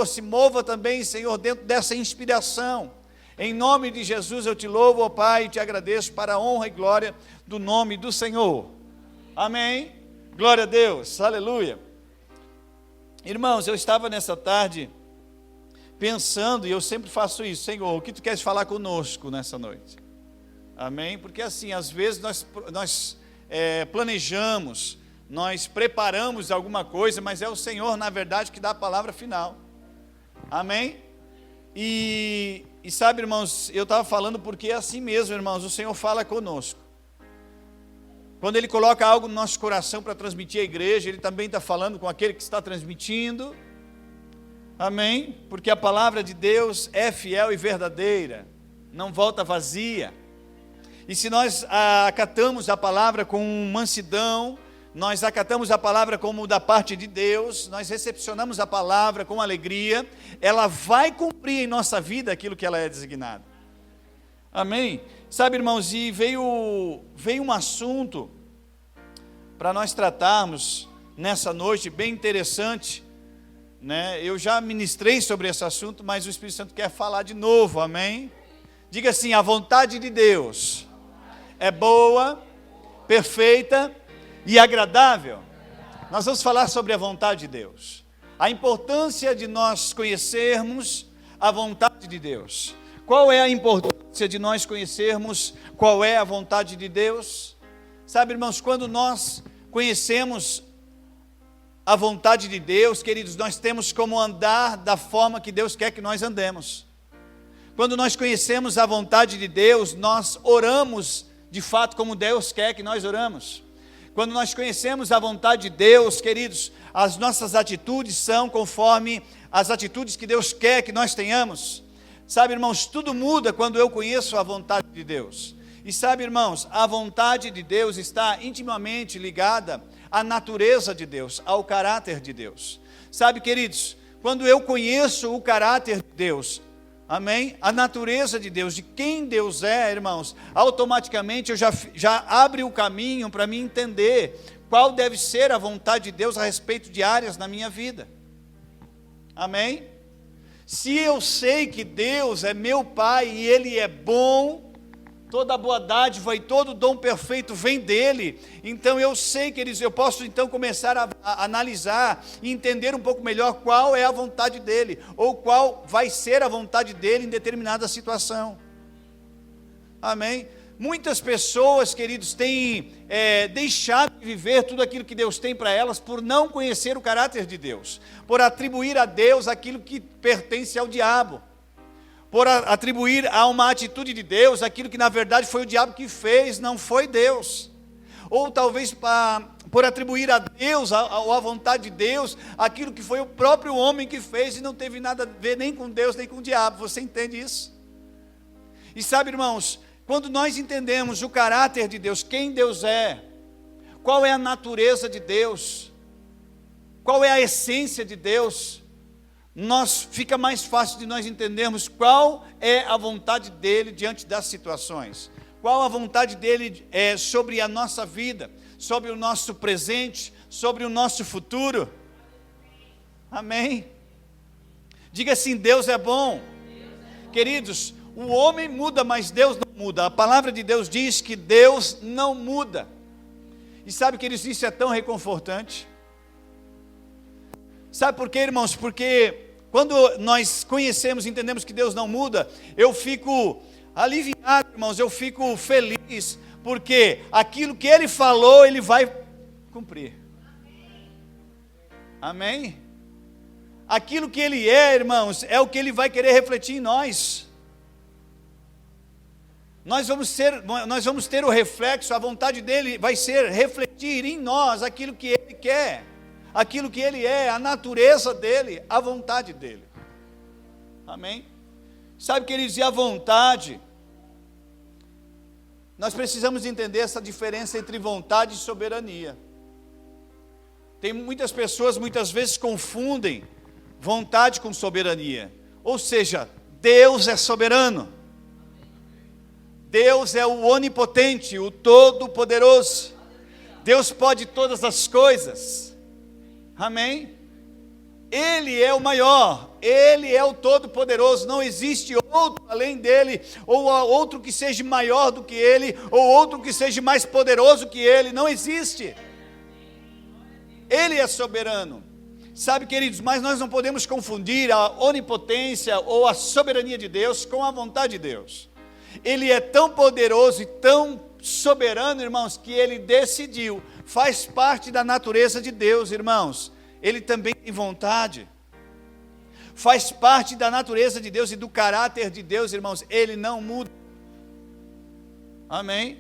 se mova também, Senhor, dentro dessa inspiração. Em nome de Jesus eu te louvo, ó Pai, e te agradeço para a honra e glória do nome do Senhor. Amém? Glória a Deus, aleluia. Irmãos, eu estava nessa tarde pensando, e eu sempre faço isso, Senhor, o que tu queres falar conosco nessa noite? Amém? Porque assim, às vezes nós planejamos, nós preparamos alguma coisa, mas é o Senhor, na verdade, que dá a palavra final. Amém? E sabe, irmãos, eu estava falando porque é assim mesmo, irmãos, o Senhor fala conosco. Quando Ele coloca algo no nosso coração para transmitir à igreja, Ele também está falando com aquele que está transmitindo. Amém? Porque a palavra de Deus é fiel e verdadeira, não volta vazia. E se nós acatamos a palavra com mansidão, nós acatamos a palavra como da parte de Deus, nós recepcionamos a palavra com alegria, ela vai cumprir em nossa vida aquilo que ela é designada. Amém? Sabe, irmãos, e veio um assunto para nós tratarmos nessa noite, bem interessante, né? Eu já ministrei sobre esse assunto, mas o Espírito Santo quer falar de novo, amém? Diga assim: a vontade de Deus é boa, perfeita e agradável. Nós vamos falar sobre a vontade de Deus, a importância de nós conhecermos a vontade de Deus. Qual é a importância de nós conhecermos qual é a vontade de Deus? Sabe, irmãos, quando nós conhecemos a vontade de Deus, queridos, nós temos como andar da forma que Deus quer que nós andemos. Quando nós conhecemos a vontade de Deus, nós oramos de fato como Deus quer que nós oramos. Quando nós conhecemos a vontade de Deus, queridos, as nossas atitudes são conforme as atitudes que Deus quer que nós tenhamos. Sabe, irmãos, tudo muda quando eu conheço a vontade de Deus. E sabe, irmãos, a vontade de Deus está intimamente ligada à natureza de Deus, ao caráter de Deus. Sabe, queridos, quando eu conheço o caráter de Deus, amém? A natureza de Deus, de quem Deus é, irmãos, automaticamente eu já abre o caminho para mim entender qual deve ser a vontade de Deus a respeito de áreas na minha vida. Amém? Se eu sei que Deus é meu Pai e Ele é bom, toda a boa dádiva e todo dom perfeito vem dEle, então eu sei, queridos, eu posso então começar a analisar e entender um pouco melhor qual é a vontade dEle, ou qual vai ser a vontade dEle em determinada situação. Amém? Muitas pessoas, queridos, têm deixado de viver tudo aquilo que Deus tem para elas por não conhecer o caráter de Deus, por atribuir a Deus aquilo que pertence ao diabo, por atribuir a uma atitude de Deus aquilo que na verdade foi o diabo que fez, não foi Deus. Ou talvez por atribuir a Deus, ou à vontade de Deus, aquilo que foi o próprio homem que fez e não teve nada a ver nem com Deus, nem com o diabo. Você entende isso? E sabe, irmãos, quando nós entendemos o caráter de Deus, quem Deus é, qual é a natureza de Deus, qual é a essência de Deus, fica mais fácil de nós entendermos qual é a vontade dEle diante das situações, qual a vontade dEle sobre a nossa vida, sobre o nosso presente, sobre o nosso futuro. Amém? Diga assim: Deus é bom. Queridos, o homem muda, mas Deus não muda. A palavra de Deus diz que Deus não muda. E sabe, queridos, isso é tão reconfortante. Sabe por quê, irmãos? Porque quando nós conhecemos e entendemos que Deus não muda, eu fico aliviado, irmãos, eu fico feliz, porque aquilo que Ele falou, Ele vai cumprir. Amém? Aquilo que Ele é, irmãos, é o que Ele vai querer refletir em nós. Nós vamos ter o reflexo, a vontade dEle vai ser refletir em nós aquilo que Ele quer, aquilo que Ele é, a natureza dEle, a vontade dEle. Amém? Sabe, queridos, e a vontade, nós precisamos entender essa diferença entre vontade e soberania. Tem muitas pessoas, muitas vezes confundem vontade com soberania, ou seja, Deus é soberano, Deus é o onipotente, o todo-poderoso, Deus pode todas as coisas. Amém? Ele é o maior, Ele é o Todo-Poderoso, não existe outro além dEle, ou outro que seja maior do que Ele, ou outro que seja mais poderoso que Ele, não existe. Ele é soberano. Sabe, queridos, mas nós não podemos confundir a onipotência ou a soberania de Deus com a vontade de Deus. Ele é tão poderoso e tão soberano, irmãos, que Ele decidiu, faz parte da natureza de Deus, irmãos. Ele também tem vontade, faz parte da natureza de Deus e do caráter de Deus, irmãos, Ele não muda, amém?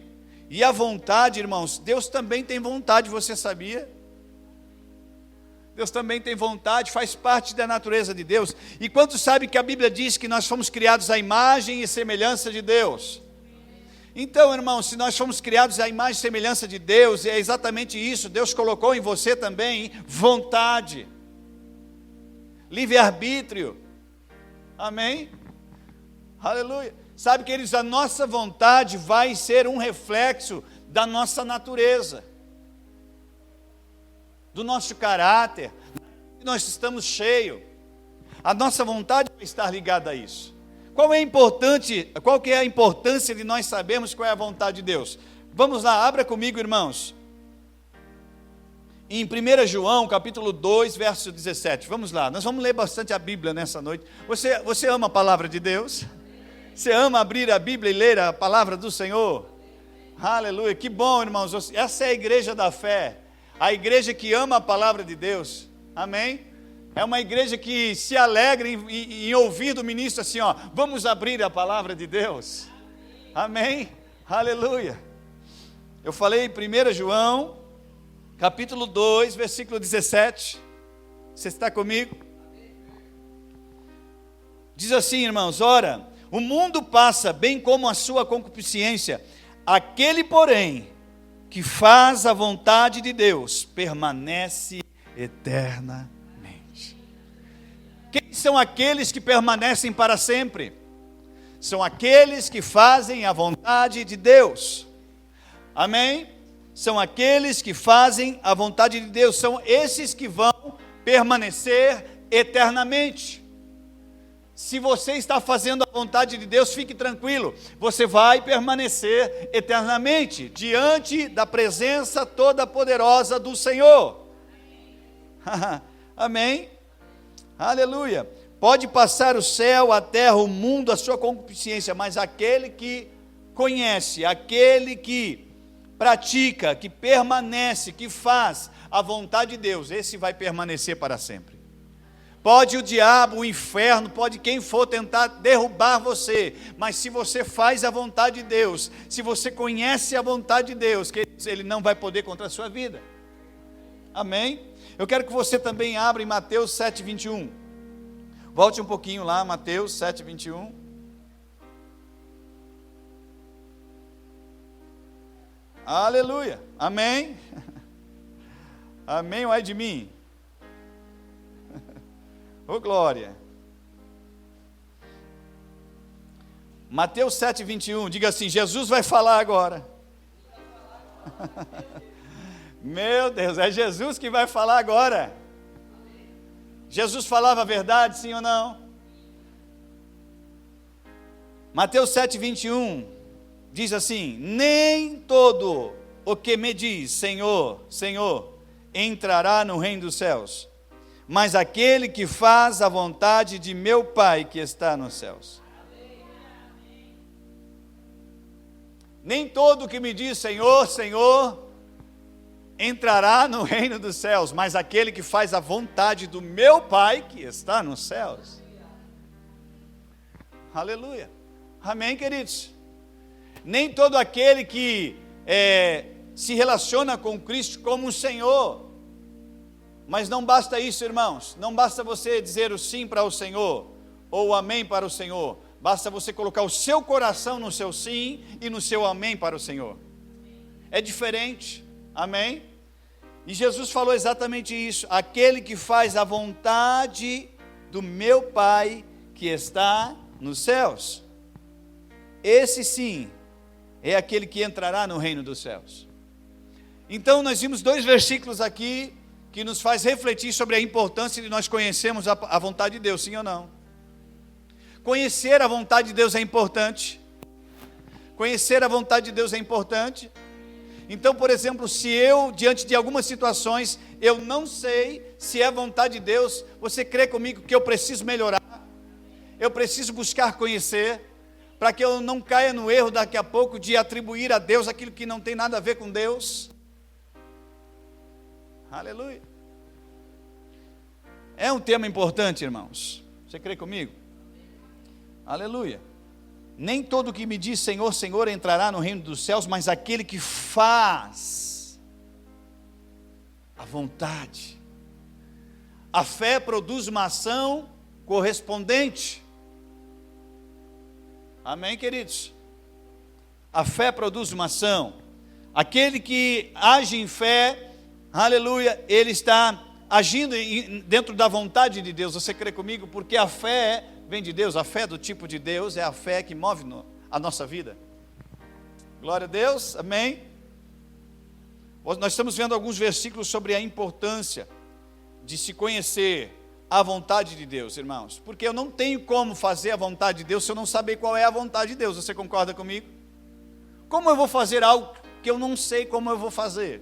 E a vontade, irmãos, Deus também tem vontade, você sabia? Deus também tem vontade, faz parte da natureza de Deus. E quantos sabem que a Bíblia diz que nós fomos criados à imagem e semelhança de Deus? Então, irmãos, se nós fomos criados à imagem e semelhança de Deus, é exatamente isso, Deus colocou em você também vontade, livre-arbítrio, amém? Aleluia. Sabe, queridos, a nossa vontade vai ser um reflexo da nossa natureza, do nosso caráter, nós estamos cheios, a nossa vontade vai estar ligada a isso. Qual que é a importância de nós sabermos qual é a vontade de Deus? Vamos lá, abra comigo, irmãos. Em 1 João, capítulo 2, verso 17. Vamos lá, nós vamos ler bastante a Bíblia nessa noite. Você ama a palavra de Deus? Você ama abrir a Bíblia e ler a palavra do Senhor? Aleluia, que bom, irmãos. Essa é a igreja da fé, a igreja que ama a palavra de Deus. Amém? É uma igreja que se alegra em ouvir do ministro assim, ó, vamos abrir a palavra de Deus. Amém? Aleluia. Eu falei em 1 João, capítulo 2, versículo 17. Você está comigo? Diz assim, irmãos, ora, o mundo passa bem como a sua concupiscência, aquele, porém, que faz a vontade de Deus, permanece eternamente. Quem são aqueles que permanecem para sempre? São aqueles que fazem a vontade de Deus. Amém? São aqueles que fazem a vontade de Deus. São esses que vão permanecer eternamente. Se você está fazendo a vontade de Deus, fique tranquilo. Você vai permanecer eternamente diante da presença toda poderosa do Senhor. Amém? Aleluia. Pode passar o céu, a terra, o mundo, a sua concupiscência, mas aquele que conhece, aquele que pratica, que permanece, que faz a vontade de Deus, esse vai permanecer para sempre. Pode o diabo, o inferno, pode quem for tentar derrubar você, mas se você faz a vontade de Deus, se você conhece a vontade de Deus, ele não vai poder contra a sua vida. Amém? Eu quero que você também abra em Mateus 7:21. Volte um pouquinho lá, Mateus 7:21. Aleluia. Amém. Amém, ai de mim. Ô glória. Mateus 7:21, diga assim, Jesus vai falar agora. Meu Deus, é Jesus que vai falar agora. Jesus falava a verdade, sim ou não? Mateus 7:21 diz assim, nem todo o que me diz, Senhor, Senhor, entrará no reino dos céus, mas aquele que faz a vontade de meu Pai que está nos céus. Nem todo o que me diz, Senhor, Senhor, entrará no reino dos céus, mas aquele que faz a vontade do meu Pai que está nos céus. Aleluia. Amém, queridos? Nem todo aquele que se relaciona com Cristo como um Senhor, mas não basta isso, irmãos, não basta você dizer o sim para o Senhor, ou o amém para o Senhor, basta você colocar o seu coração no seu sim e no seu amém para o Senhor. É diferente, amém? E Jesus falou exatamente isso, aquele que faz a vontade do meu Pai que está nos céus, esse sim é aquele que entrará no reino dos céus. Então nós vimos dois versículos aqui que nos faz refletir sobre a importância de nós conhecermos a vontade de Deus, sim ou não? Conhecer a vontade de Deus é importante. Conhecer a vontade de Deus é importante. Então, por exemplo, se eu, diante de algumas situações, eu não sei se é a vontade de Deus, você crê comigo que eu preciso melhorar? Eu preciso buscar conhecer, para que eu não caia no erro daqui a pouco de atribuir a Deus aquilo que não tem nada a ver com Deus. Aleluia. É um tema importante, irmãos. Você crê comigo? Aleluia. Nem todo que me diz Senhor, Senhor entrará no reino dos céus, mas aquele que faz a vontade. A fé produz uma ação correspondente. Amém, queridos? A fé produz uma ação. Aquele que age em fé, aleluia, ele está agindo dentro da vontade de Deus. Você crê comigo? Porque a fé vem de Deus, a fé do tipo de Deus é a fé que move a nossa vida. Glória a Deus, amém? Nós estamos vendo alguns versículos sobre a importância de se conhecer a vontade de Deus, irmãos, porque eu não tenho como fazer a vontade de Deus se eu não saber qual é a vontade de Deus. Você concorda comigo? Como eu vou fazer algo que eu não sei como eu vou fazer?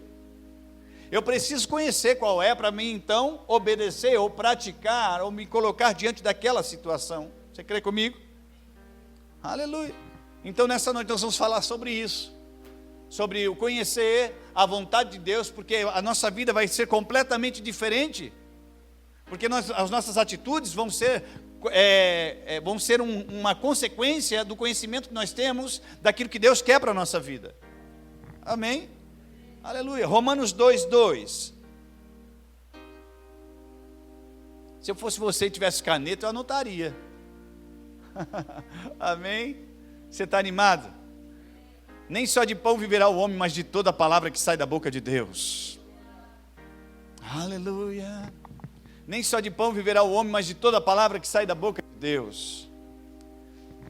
Eu preciso conhecer qual é, para mim então obedecer ou praticar ou me colocar diante daquela situação. Você crê comigo? Aleluia. Então nessa noite nós vamos falar sobre isso, sobre o conhecer a vontade de Deus, porque a nossa vida vai ser completamente diferente, porque as nossas atitudes vão ser uma consequência do conhecimento que nós temos daquilo que Deus quer para a nossa vida. Amém? Aleluia. Romanos 2:2. Se eu fosse você e tivesse caneta, eu anotaria. Amém? Você está animado? Nem só de pão viverá o homem, mas de toda a palavra que sai da boca de Deus. Aleluia. Nem só de pão viverá o homem, mas de toda a palavra que sai da boca de Deus.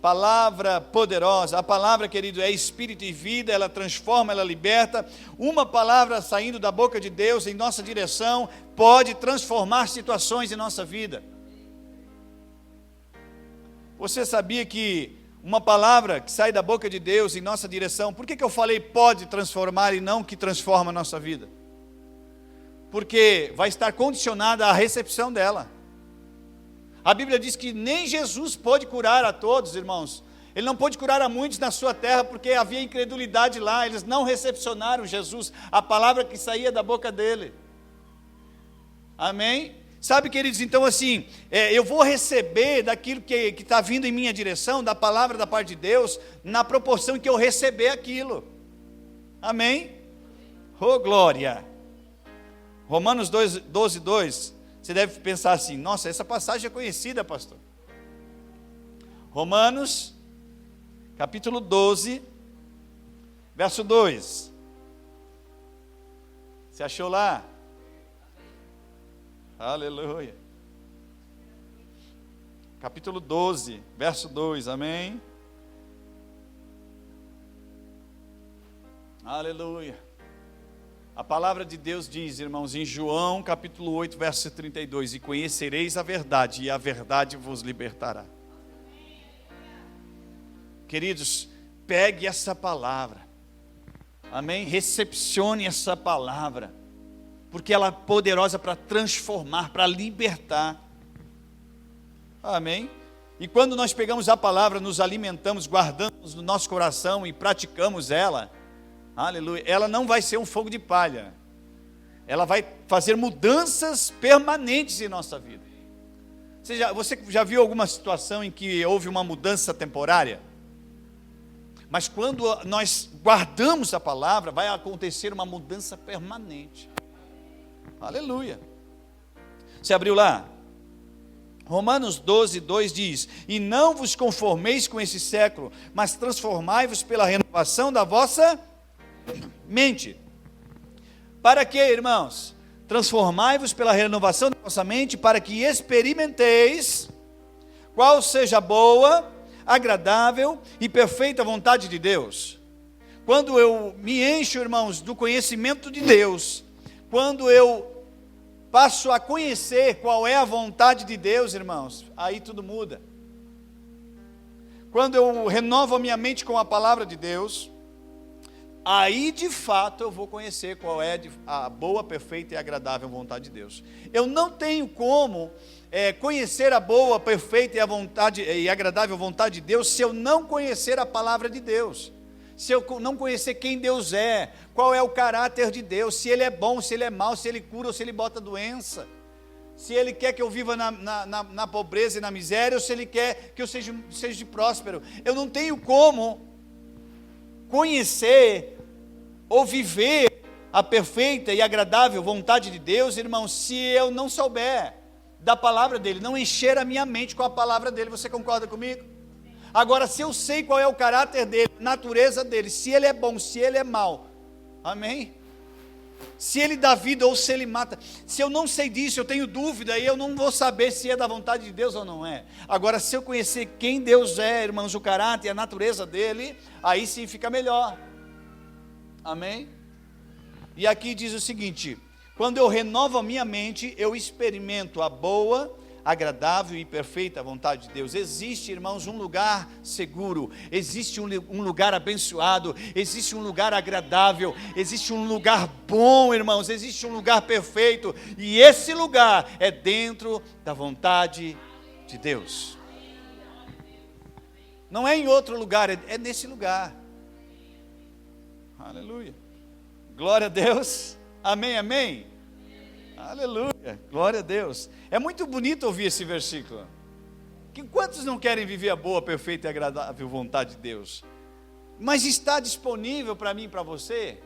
Palavra poderosa. A palavra, querido, é espírito e vida, ela transforma, ela liberta. Uma palavra saindo da boca de Deus em nossa direção pode transformar situações em nossa vida. Você sabia que uma palavra que sai da boca de Deus em nossa direção, por que eu falei pode transformar e não que transforma a nossa vida? Porque vai estar condicionada à recepção dela. A Bíblia diz que nem Jesus pôde curar a todos, irmãos. Ele não pôde curar a muitos na sua terra, porque havia incredulidade lá. Eles não recepcionaram Jesus, a palavra que saía da boca dele. Amém? Sabe, queridos, então assim, eu vou receber daquilo que está vindo em minha direção, da palavra da parte de Deus, na proporção em que eu receber aquilo. Amém? Oh, glória! Romanos 12:2. Você deve pensar assim, nossa, essa passagem é conhecida, pastor. Romanos, capítulo 12, verso 2. Você achou lá? Aleluia. Capítulo 12, verso 2, amém? Aleluia. A palavra de Deus diz, irmãos, em João capítulo 8, verso 32, e conhecereis a verdade, e a verdade vos libertará. Queridos, pegue essa palavra, amém? Recepcione essa palavra, porque ela é poderosa para transformar, para libertar, amém? E quando nós pegamos a palavra, nos alimentamos, guardamos no nosso coração e praticamos ela, aleluia, ela não vai ser um fogo de palha, ela vai fazer mudanças permanentes em nossa vida. Você já viu alguma situação em que houve uma mudança temporária? Mas quando nós guardamos a palavra, vai acontecer uma mudança permanente. Aleluia. Você abriu lá? Romanos 12:2 diz, e não vos conformeis com esse século, mas transformai-vos pela renovação da vossa mente. Para que, irmãos? Transformai-vos pela renovação da vossa mente, para que experimenteis qual seja a boa, agradável e perfeita vontade de Deus. Quando eu me encho, irmãos, do conhecimento de Deus, quando eu passo a conhecer qual é a vontade de Deus, irmãos, aí tudo muda. Quando eu renovo a minha mente com a palavra de Deus, aí de fato eu vou conhecer qual é a boa, perfeita e agradável vontade de Deus. Eu não tenho como conhecer a boa, perfeita e agradável vontade de Deus se eu não conhecer a palavra de Deus. Se eu não conhecer quem Deus é, qual é o caráter de Deus, se Ele é bom, se Ele é mau, se Ele cura ou se Ele bota doença, se Ele quer que eu viva na pobreza e na miséria, ou se Ele quer que eu seja próspero. Eu não tenho como conhecer ou viver a perfeita e agradável vontade de Deus, irmãos, se eu não souber da palavra dEle, não encher a minha mente com a palavra dEle. Você concorda comigo? Agora, se eu sei qual é o caráter dEle, a natureza dEle, se Ele é bom, se Ele é mau, amém? Se Ele dá vida ou se Ele mata, se eu não sei disso, eu tenho dúvida, e eu não vou saber se é da vontade de Deus ou não é. Agora, se eu conhecer quem Deus é, irmãos, o caráter e a natureza dEle, aí sim fica melhor, amém? E aqui diz o seguinte: quando eu renovo a minha mente, eu experimento a boa, agradável e perfeita vontade de Deus. Existe, irmãos, um lugar seguro, existe um lugar abençoado, existe um lugar agradável, existe um lugar bom, irmãos, existe um lugar perfeito, e esse lugar é dentro da vontade de Deus. Não é em outro lugar, é nesse lugar. Aleluia. Glória a Deus. Amém, amém. Aleluia, glória a Deus. É muito bonito ouvir esse versículo. Quantos não querem viver a boa, perfeita e agradável vontade de Deus? Mas está disponível para mim e para você.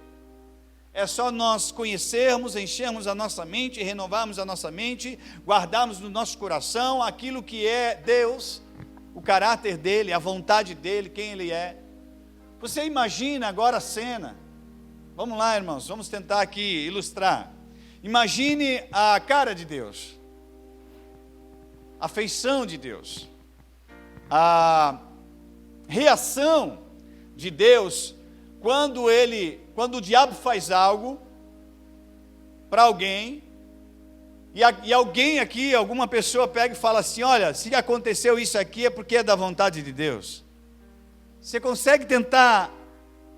É só nós conhecermos, enchermos a nossa mente, renovarmos a nossa mente, guardarmos no nosso coração aquilo que é Deus, o caráter dEle, a vontade dEle, quem Ele é. Você imagina agora a cena. Vamos lá, irmãos, vamos tentar aqui ilustrar. Imagine a cara de Deus, a feição de Deus, a reação de Deus quando o diabo faz algo para alguém, e alguém aqui, alguma pessoa pega e fala assim: olha, se aconteceu isso aqui é porque é da vontade de Deus. Você consegue tentar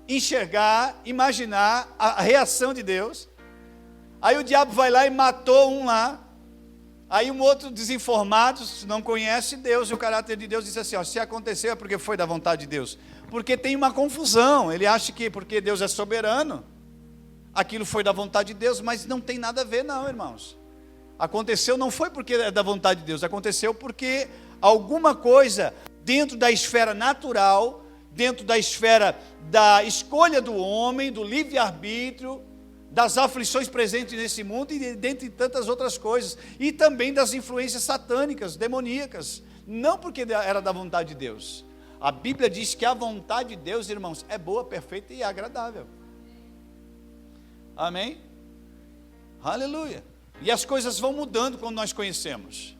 enxergar, imaginar a reação de Deus? Aí o diabo vai lá e matou um lá. Aí um outro desinformado, não conhece Deus e o caráter de Deus, diz assim: ó, se aconteceu é porque foi da vontade de Deus. Porque tem uma confusão. Ele acha que porque Deus é soberano, aquilo foi da vontade de Deus, mas não tem nada a ver não, irmãos. Aconteceu não foi porque é da vontade de Deus, aconteceu porque alguma coisa dentro da esfera natural, dentro da esfera da escolha do homem, do livre-arbítrio, das aflições presentes nesse mundo e dentre tantas outras coisas, e também das influências satânicas, demoníacas, não porque era da vontade de Deus. A Bíblia diz que a vontade de Deus, irmãos, é boa, perfeita e agradável. Amém? Aleluia. E as coisas vão mudando quando nós conhecemos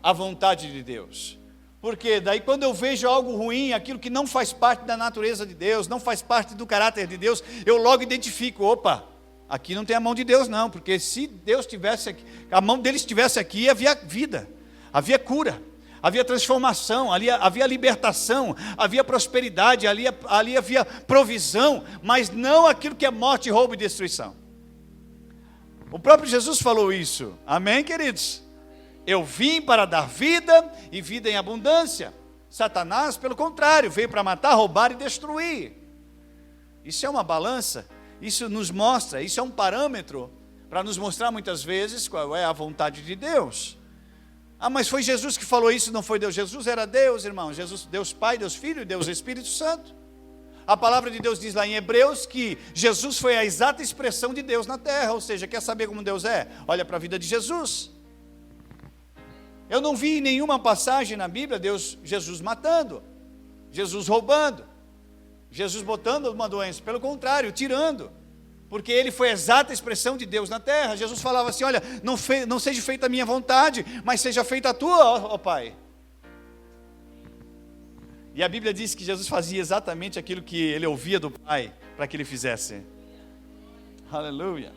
a vontade de Deus. Porque daí quando eu vejo algo ruim, aquilo que não faz parte da natureza de Deus, não faz parte do caráter de Deus, eu logo identifico: opa, aqui não tem a mão de Deus não, porque se Deus tivesse aqui, a mão dele estivesse aqui, havia vida, havia cura, havia transformação, ali havia libertação, havia prosperidade, ali havia provisão, mas não aquilo que é morte, roubo e destruição. O próprio Jesus falou isso, amém, queridos? Eu vim para dar vida e vida em abundância. Satanás, pelo contrário, veio para matar, roubar e destruir. Isso é uma balança. Isso nos mostra, isso é um parâmetro para nos mostrar muitas vezes qual é a vontade de Deus. Ah, mas foi Jesus que falou isso, não foi Deus? Jesus era Deus, irmão. Jesus, Deus Pai, Deus Filho e Deus Espírito Santo. A palavra de Deus diz lá em Hebreus que Jesus foi a exata expressão de Deus na terra. Ou seja, quer saber como Deus é? Olha para a vida de Jesus. Eu não vi em nenhuma passagem na Bíblia Jesus matando, Jesus roubando, Jesus botando uma doença, pelo contrário, tirando, porque ele foi a exata expressão de Deus na terra. Jesus falava assim: olha, não seja feita a minha vontade, mas seja feita a tua, ó Pai. E a Bíblia diz que Jesus fazia exatamente aquilo que ele ouvia do Pai, para que ele fizesse. Aleluia.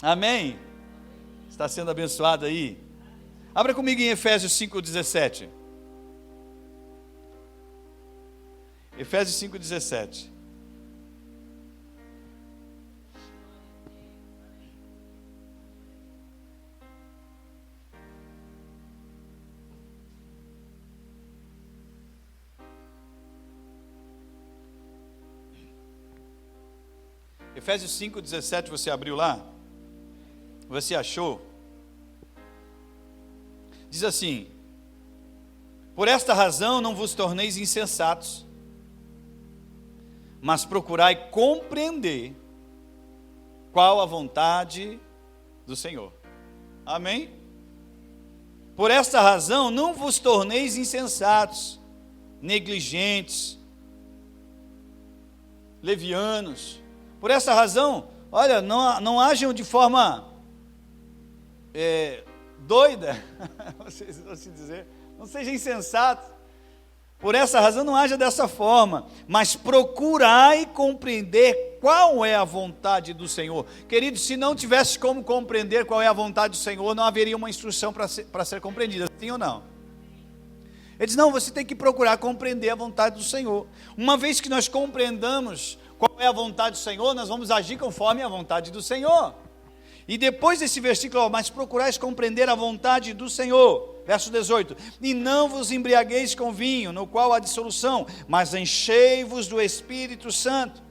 Amém. Está sendo abençoado aí? Abra comigo em Efésios 5,17. Efésios 5,17. Efésios 5,17, você abriu lá? Você achou? Diz assim: por esta razão não vos torneis insensatos, mas procurai compreender qual a vontade do Senhor. Amém? Por esta razão não vos torneis insensatos, negligentes, levianos. Por essa razão, olha, não ajam de forma doida, vocês vão se dizer, não seja insensato. Por essa razão não haja dessa forma, mas procurai compreender qual é a vontade do Senhor. Querido, se não tivesse como compreender qual é a vontade do Senhor, não haveria uma instrução para ser compreendida, sim ou não? Ele diz, não, você tem que procurar compreender a vontade do Senhor. Uma vez que nós compreendamos qual é a vontade do Senhor, nós vamos agir conforme a vontade do Senhor. E depois desse versículo, mas procurais compreender a vontade do Senhor, verso 18, e não vos embriagueis com vinho, no qual há dissolução, mas enchei-vos do Espírito Santo.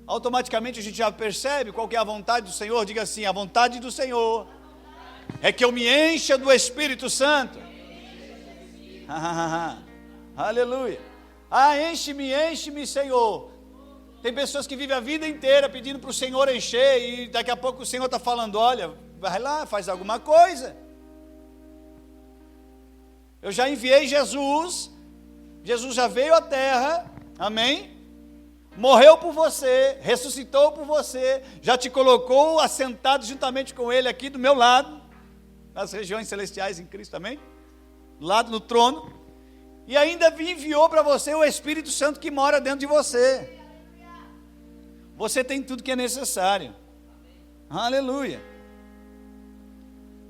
Automaticamente a gente já percebe qual que é a vontade do Senhor. Diga assim, a vontade do Senhor é que eu me encha do Espírito Santo. Aleluia. Enche-me, Senhor. Tem pessoas que vivem a vida inteira pedindo para o Senhor encher, e daqui a pouco o Senhor está falando, olha, vai lá, faz alguma coisa. Eu já enviei Jesus já veio à terra, amém? Morreu por você, ressuscitou por você, já te colocou assentado juntamente com Ele aqui do meu lado, nas regiões celestiais em Cristo, amém? Do lado no trono, e ainda enviou para você o Espírito Santo que mora dentro de você. Você tem tudo que é necessário. Aleluia.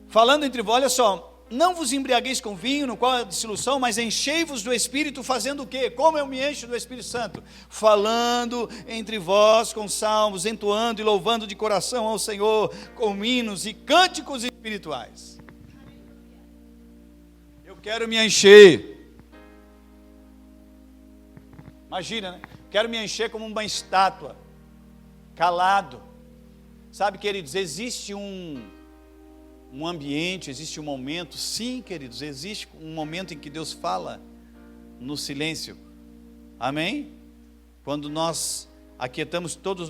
Falando entre vós, olha só, não vos embriagueis com vinho, no qual há dissolução, mas enchei-vos do Espírito, fazendo o quê? Como eu me encho do Espírito Santo? Falando entre vós com salmos, entoando e louvando de coração ao Senhor, com hinos e cânticos espirituais. Eu quero me encher. Imagina, né? Quero me encher como uma estátua, calado. Sabe, queridos, existe um ambiente, existe um momento, sim, queridos, existe um momento em que Deus fala no silêncio, amém? Quando nós aquietamos todas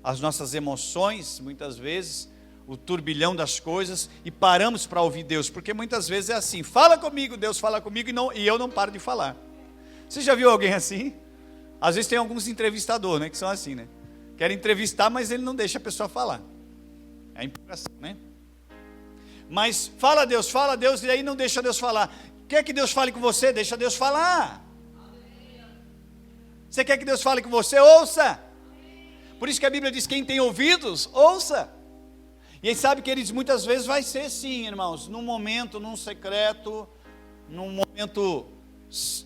as nossas emoções, muitas vezes, o turbilhão das coisas, e paramos para ouvir Deus, porque muitas vezes é assim, fala comigo, Deus fala comigo, e eu não paro de falar. Você já viu alguém assim? Às vezes tem alguns entrevistadores, né, que são assim, né? Querem entrevistar, mas ele não deixa a pessoa falar. É a empolgação, né? Mas fala Deus, e aí não deixa Deus falar. Quer que Deus fale com você? Deixa Deus falar. Você quer que Deus fale com você? Ouça. Por isso que a Bíblia diz, quem tem ouvidos, ouça. E aí sabe, queridos, muitas vezes vai ser sim, irmãos, num momento, num secreto, num momento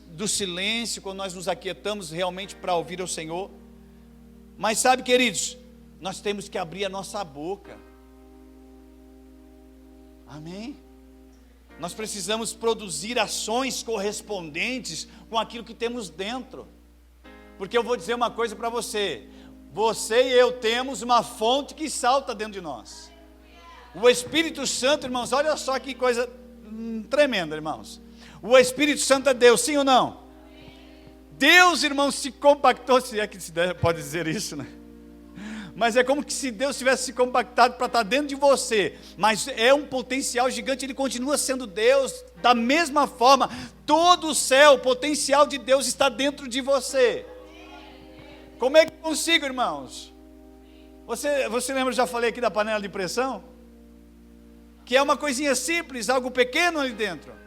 do silêncio, quando nós nos aquietamos realmente para ouvir ao Senhor. Mas sabe, queridos, nós temos que abrir a nossa boca. Amém? Nós precisamos produzir ações correspondentes com aquilo que temos dentro. Porque eu vou dizer uma coisa para você. Você e eu temos uma fonte que salta dentro de nós. O Espírito Santo, irmãos, olha só que coisa tremenda, irmãos. O Espírito Santo é Deus, sim ou não? Deus, irmãos, se compactou, se é que se pode dizer isso, né? Mas é como que se Deus tivesse se compactado para estar dentro de você. Mas é um potencial gigante, Ele continua sendo Deus. Da mesma forma, todo o céu, o potencial de Deus está dentro de você. Como é que eu consigo, irmãos? Você lembra, já falei aqui da panela de pressão? Que é uma coisinha simples, algo pequeno ali dentro.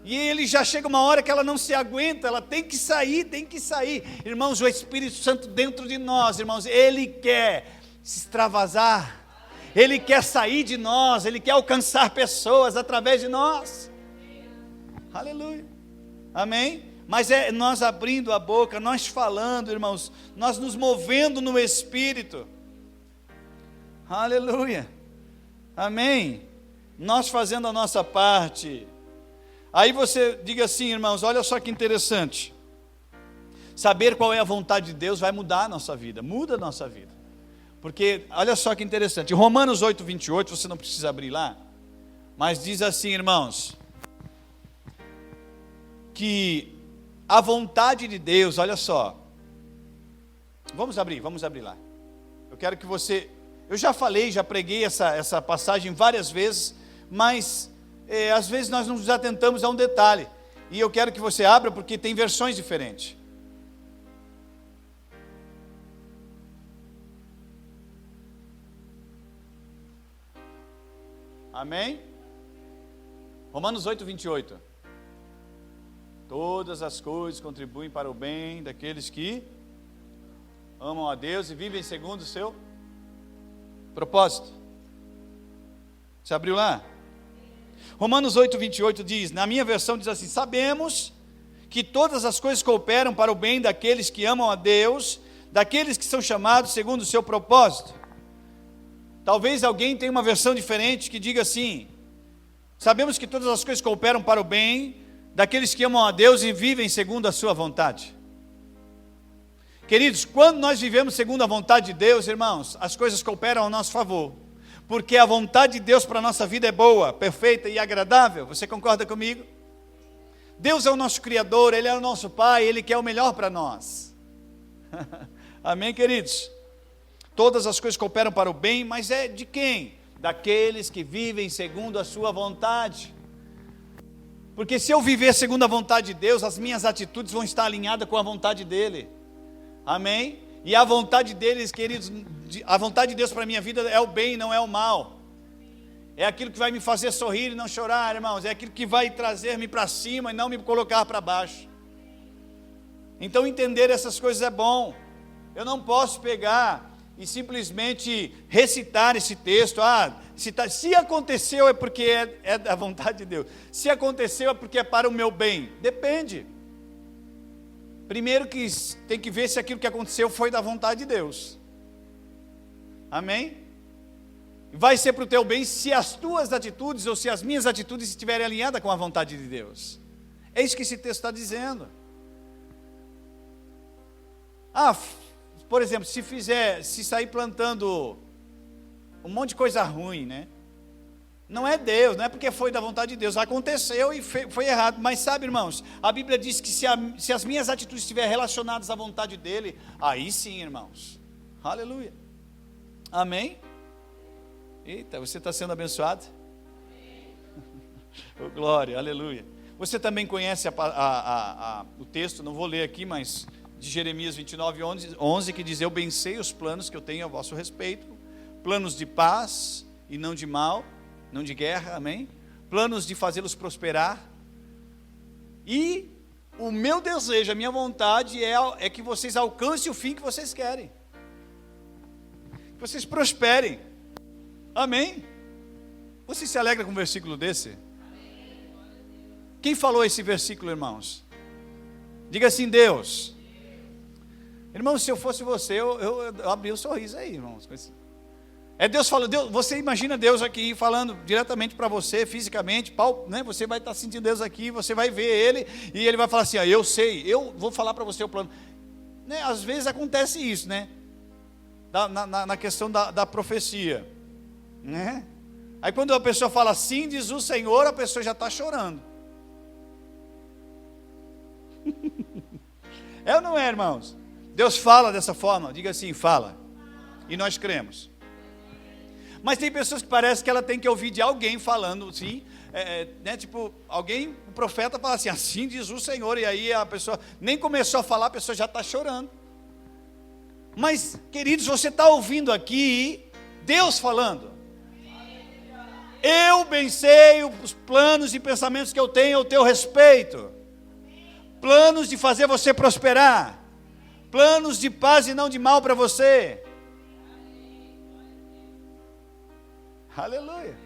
E ele já chega uma hora que ela não se aguenta, ela tem que sair. Irmãos, o Espírito Santo dentro de nós, irmãos, Ele quer se extravasar, Ele quer sair de nós, Ele quer alcançar pessoas através de nós. Aleluia. Amém? Mas é nós abrindo a boca, nós falando, irmãos, nós nos movendo no Espírito. Aleluia. Amém? Nós fazendo a nossa parte. Aí você diga assim, irmãos, olha só que interessante. Saber qual é a vontade de Deus vai mudar a nossa vida, muda a nossa vida. Porque, olha só que interessante, Romanos 8, 28, você não precisa abrir lá, mas diz assim, irmãos, que a vontade de Deus, olha só, vamos abrir lá. Eu quero que você, eu já falei, já preguei essa passagem várias vezes, mas às vezes nós não nos atentamos a um detalhe, e eu quero que você abra porque tem versões diferentes. Amém? Romanos 8, 28. Todas as coisas contribuem para o bem daqueles que amam a Deus e vivem segundo o seu propósito. Você abriu lá? Romanos 8, 28 diz, na minha versão diz assim, sabemos que todas as coisas cooperam para o bem daqueles que amam a Deus, daqueles que são chamados segundo o seu propósito. Talvez alguém tenha uma versão diferente que diga assim, sabemos que todas as coisas cooperam para o bem daqueles que amam a Deus e vivem segundo a sua vontade. Queridos, quando nós vivemos segundo a vontade de Deus, irmãos, as coisas cooperam ao nosso favor, porque a vontade de Deus para a nossa vida é boa, perfeita e agradável. Você concorda comigo? Deus é o nosso Criador, Ele é o nosso Pai, Ele quer o melhor para nós. Amém, queridos? Todas as coisas cooperam para o bem, mas é de quem? Daqueles que vivem segundo a sua vontade. Porque se eu viver segundo a vontade de Deus, as minhas atitudes vão estar alinhadas com a vontade dEle. Amém? E a vontade deles, queridos, a vontade de Deus para a minha vida é o bem, não é o mal. É aquilo que vai me fazer sorrir e não chorar, irmãos. É aquilo que vai trazer-me para cima e não me colocar para baixo. Então entender essas coisas é bom. Eu não posso pegar e simplesmente recitar esse texto, se aconteceu é porque é da vontade de Deus, se aconteceu é porque é para o meu bem, depende. Primeiro que tem que ver se aquilo que aconteceu foi da vontade de Deus, amém? Vai ser para o teu bem se as tuas atitudes ou se as minhas atitudes estiverem alinhadas com a vontade de Deus, é isso que esse texto está dizendo. Por exemplo, se sair plantando um monte de coisa ruim, né? Não é Deus, não é porque foi da vontade de Deus, aconteceu e foi errado. Mas sabe, irmãos, a Bíblia diz que se as minhas atitudes estiverem relacionadas à vontade dEle, aí sim, irmãos, aleluia, amém? Eita, você está sendo abençoado? Oh, glória, aleluia. Você também conhece o texto, não vou ler aqui, mas de Jeremias 29, 11, que diz, eu bem sei os planos que eu tenho a vosso respeito, planos de paz e não de mal, não de guerra, amém? Planos de fazê-los prosperar, e o meu desejo, a minha vontade é que vocês alcancem o fim que vocês querem, que vocês prosperem, amém? Você se alegra com um versículo desse? Quem falou esse versículo, irmãos? Diga assim, Deus. Irmãos, se eu fosse você, eu abria um sorriso aí, irmãos. É Deus falando, você imagina Deus aqui falando diretamente para você, fisicamente, né? Você vai estar sentindo Deus aqui, você vai ver Ele, e Ele vai falar assim, eu sei, eu vou falar para você o plano. Né? Às vezes acontece isso, né? Na questão da profecia, né? Aí quando a pessoa fala assim, diz o Senhor, a pessoa já está chorando. É ou não é, irmãos? Deus fala dessa forma, diga assim, fala, e nós cremos. Mas tem pessoas que parece que ela tem que ouvir de alguém falando assim, né, tipo, o profeta fala assim diz o Senhor, e aí a pessoa nem começou a falar, a pessoa já está chorando. Mas, queridos, você está ouvindo aqui Deus falando. Eu bem sei os planos e pensamentos que eu tenho ao teu respeito. Planos de fazer você prosperar. Planos de paz e não de mal para você. Aleluia.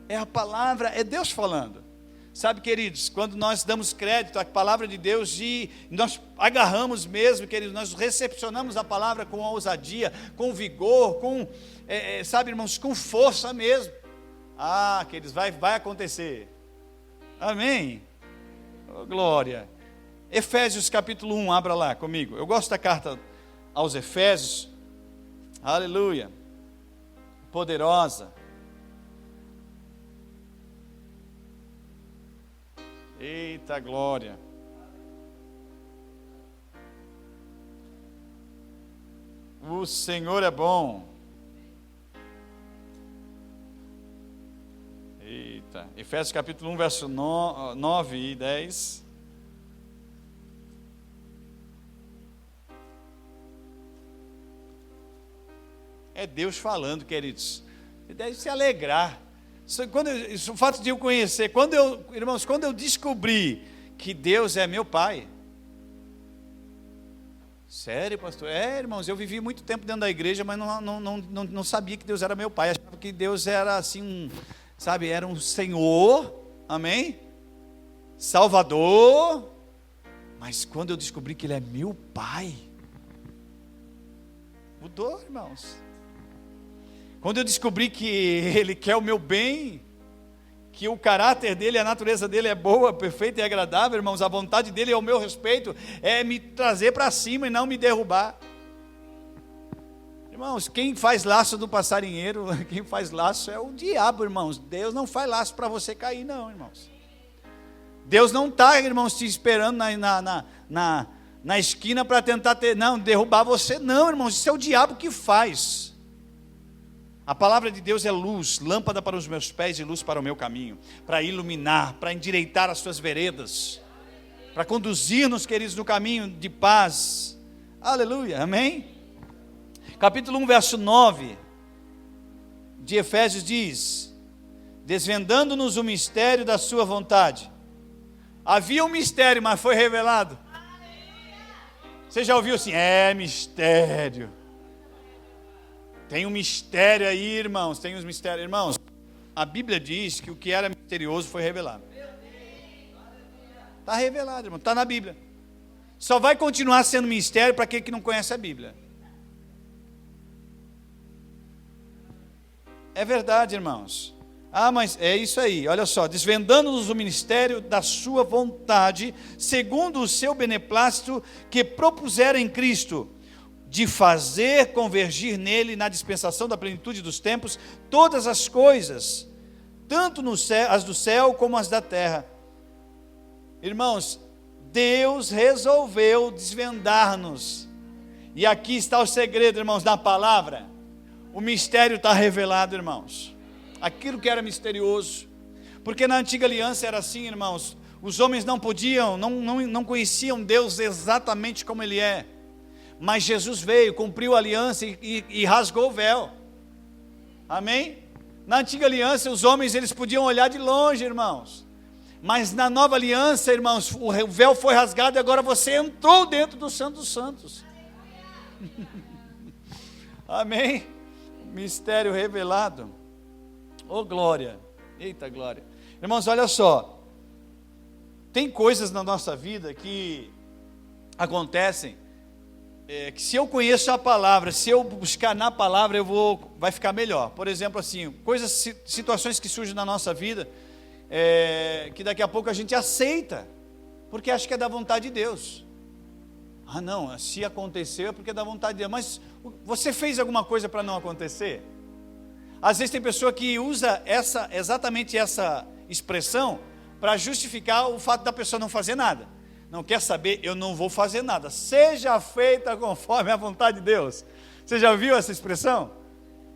É a palavra, é Deus falando. Sabe, queridos, quando nós damos crédito à palavra de Deus e nós agarramos mesmo, queridos, nós recepcionamos a palavra com ousadia, com vigor, sabe, irmãos, com força mesmo. Queridos, vai acontecer. Amém. Oh, glória. Efésios capítulo 1, abra lá comigo. Eu gosto da carta aos Efésios. Aleluia. Poderosa. Eita glória. O Senhor é bom. Eita. Efésios capítulo 1, verso 9 e 10. É Deus falando, queridos. Você deve se alegrar. O fato de eu conhecer, irmãos, quando eu descobri que Deus é meu Pai. Sério, pastor? Irmãos, eu vivi muito tempo dentro da igreja, mas não sabia que Deus era meu Pai. Achava que Deus era assim, sabe, era um Senhor, amém? Salvador. Mas quando eu descobri que Ele é meu Pai, mudou, irmãos. Quando eu descobri que Ele quer o meu bem, que o caráter dEle, a natureza dEle é boa, perfeita e agradável, irmãos, a vontade dEle é o meu respeito, é me trazer para cima e não me derrubar. Irmãos, quem faz laço do passarinheiro, quem faz laço é o diabo, irmãos. Deus não faz laço para você cair, não, irmãos. Deus não está, irmãos, te esperando na esquina para tentar derrubar você, não, irmãos, isso é o diabo que faz. A palavra de Deus é luz, lâmpada para os meus pés e luz para o meu caminho, para iluminar, para endireitar as suas veredas, para conduzir-nos, queridos, no caminho de paz. Aleluia, amém? Capítulo 1, verso 9 de Efésios diz: desvendando-nos o mistério da sua vontade. Havia um mistério, mas foi revelado. Você já ouviu assim? Mistério. Tem um mistério aí, irmãos, tem uns mistérios. Irmãos, a Bíblia diz que o que era misterioso foi revelado. Está revelado, irmão, está na Bíblia. Só vai continuar sendo mistério para aquele que não conhece a Bíblia. É verdade, irmãos. Mas é isso aí, olha só. Desvendando-nos o ministério da sua vontade, segundo o seu beneplácito que propusera em Cristo, de fazer convergir nele, na dispensação da plenitude dos tempos, todas as coisas, tanto no céu, as do céu como as da terra. Irmãos, Deus resolveu desvendar-nos, e aqui está o segredo, irmãos, na palavra. O mistério está revelado, irmãos, aquilo que era misterioso, porque na antiga aliança era assim, irmãos, os homens não podiam, não conheciam Deus exatamente como Ele é, mas Jesus veio, cumpriu a aliança e rasgou o véu. Amém? Na antiga aliança, os homens eles podiam olhar de longe, irmãos. Mas na nova aliança, irmãos, o véu foi rasgado e agora você entrou dentro do Santo dos Santos. Amém? Mistério revelado. Oh, glória. Eita, glória. Irmãos, olha só. Tem coisas na nossa vida que acontecem, que se eu conheço a palavra, se eu buscar na palavra, vai ficar melhor. Por exemplo, assim, situações que surgem na nossa vida, que daqui a pouco a gente aceita, porque acha que é da vontade de Deus. Não, se aconteceu é porque é da vontade de Deus. Mas você fez alguma coisa para não acontecer? Às vezes tem pessoa que usa exatamente essa expressão para justificar o fato da pessoa não fazer nada. Não quer saber, eu não vou fazer nada. Seja feita conforme a vontade de Deus. Você já ouviu essa expressão?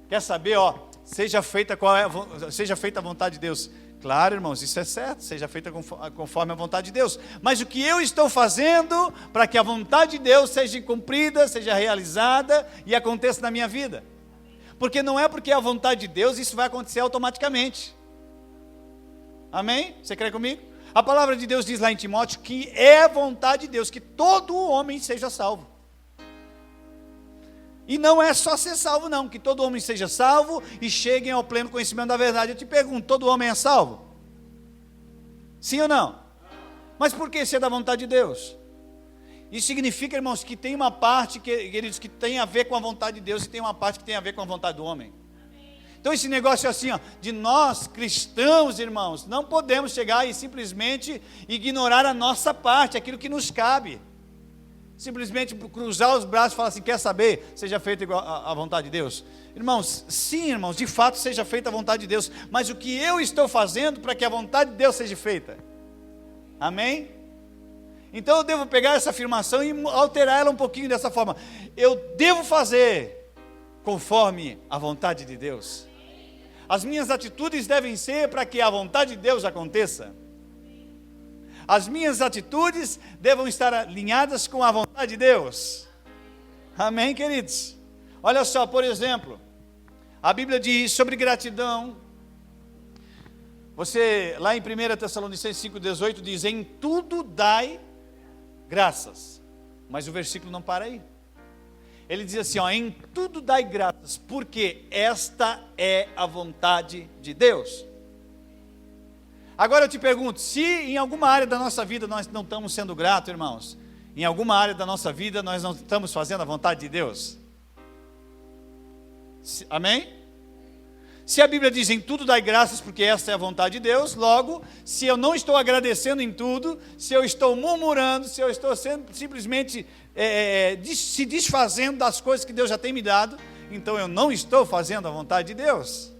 Quer saber, seja feita a vontade de Deus. Claro, irmãos, isso é certo, seja feita conforme a vontade de Deus. Mas o que eu estou fazendo para que a vontade de Deus seja cumprida, seja realizada e aconteça na minha vida? Porque não é porque é a vontade de Deus, isso vai acontecer automaticamente. Amém? Você crê comigo? A palavra de Deus diz lá em Timóteo que é a vontade de Deus que todo homem seja salvo. E não é só ser salvo não, que todo homem seja salvo e cheguem ao pleno conhecimento da verdade. Eu te pergunto, todo homem é salvo? Sim ou não? Mas por que ser da vontade de Deus? Isso significa, irmãos, que tem uma parte que tem a ver com a vontade de Deus e tem uma parte que tem a ver com a vontade do homem. Então esse negócio assim, ó, de nós cristãos, irmãos, não podemos chegar e simplesmente ignorar a nossa parte, aquilo que nos cabe. Simplesmente cruzar os braços e falar assim, quer saber? Seja feita igual a vontade de Deus. Irmãos, sim, irmãos, de fato seja feita a vontade de Deus, mas o que eu estou fazendo para que a vontade de Deus seja feita? Amém? Então eu devo pegar essa afirmação e alterar ela um pouquinho dessa forma. Eu devo fazer conforme a vontade de Deus. As minhas atitudes devem ser para que a vontade de Deus aconteça. As minhas atitudes devem estar alinhadas com a vontade de Deus. Amém, queridos? Olha só, por exemplo, a Bíblia diz sobre gratidão. Você, lá em 1 Tessalonicenses 5,18, diz, em tudo dai graças. Mas o versículo não para aí. Ele diz assim, ó, em tudo dai graças, porque esta é a vontade de Deus. Agora eu te pergunto, se em alguma área da nossa vida nós não estamos sendo gratos, irmãos, em alguma área da nossa vida nós não estamos fazendo a vontade de Deus. Amém? Se a Bíblia diz em tudo dai graças, porque esta é a vontade de Deus, logo, se eu não estou agradecendo em tudo, se eu estou murmurando, se eu estou simplesmente se desfazendo das coisas que Deus já tem me dado, então eu não estou fazendo a vontade de Deus.